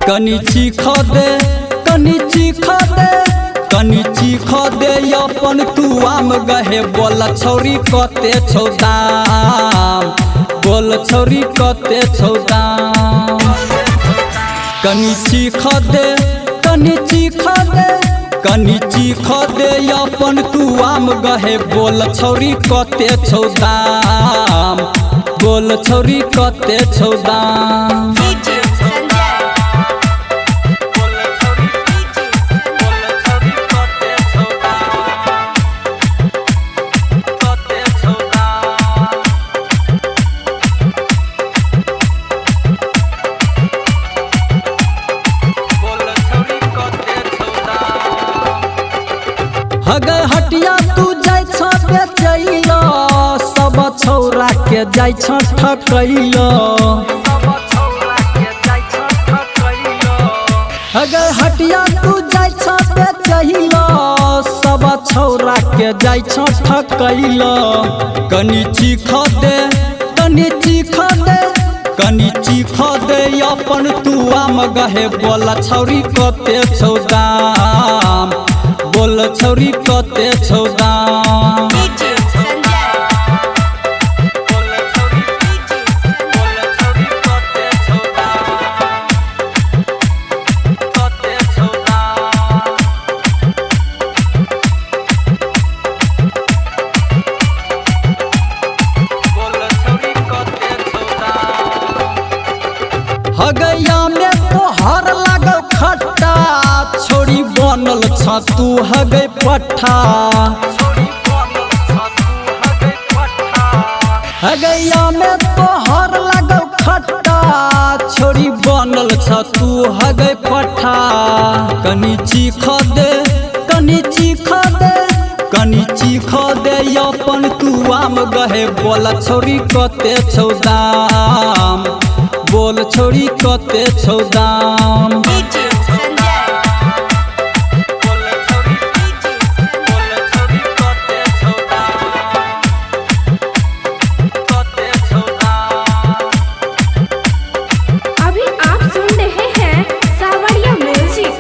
कनी चीख दे अपन तू आम गहे बोल छौरी कते छौ दाम, बोल छौरी कते छौ दाम। कनी चीख दे अपन तू आम गहे बोल छौरी कते छौ दाम, बोल छौरी कते छौ दाम। अगर हटिया तू जाय छ बेचैलो सब छौरा के जाय छ ठकैलो। अगर हटिया तू जाय छ बेचैलो सब छौरा के जाय छ ठकैलो। कनी चीख दे अपन तू आम गहे बोल छौरी कते छौ दाम, बोल छौरी कते छौ दाम। हगैया में तोहर लागल खट्टा छोरी बनल छ तू हगै पट्ठा। हगैया में तोहर लागल खट्टा छोरी बनल छ तू हगै पट्ठा। कनी चीख दे अपन तू आम गहे बोल छौरी कते छौ दाम, बोल छौरी कते छौ दाम। अभी आप सुन रहे हैं सावरिया म्यूजिक।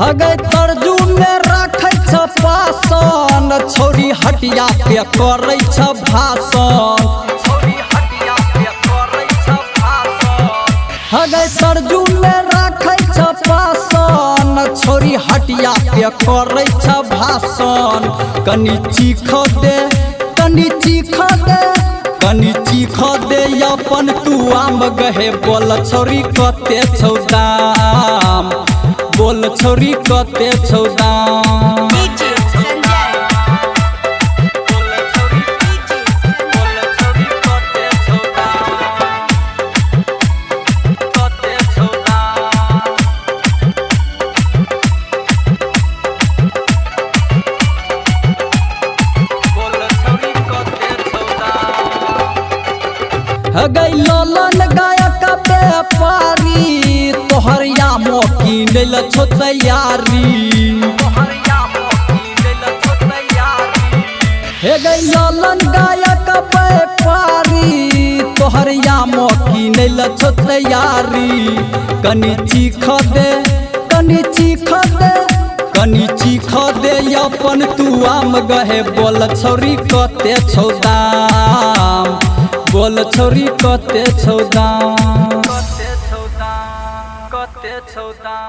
हगै तरजू में रखै छ पासन छौरी हटिया पे करै छ भाषण। हगै तरजू में रखै छ पासन छौरी हटिया पे करै छ भाषण। कनी चीख दे अपन तू आम गहे बोल छौरी कते छौ दाम, बोल छौरी कते छौ दाम। हगै ललन गायक व्यापारी तोहर यामो किनल छो तैयारी। हगै ललन गायक व्यापारी तोहर यामो किनल छो तैयारी। कनी चीख दे अपन तू आम गहे बोल छौरी कते छौ दाम, बोल छौरी कते छौ दाम।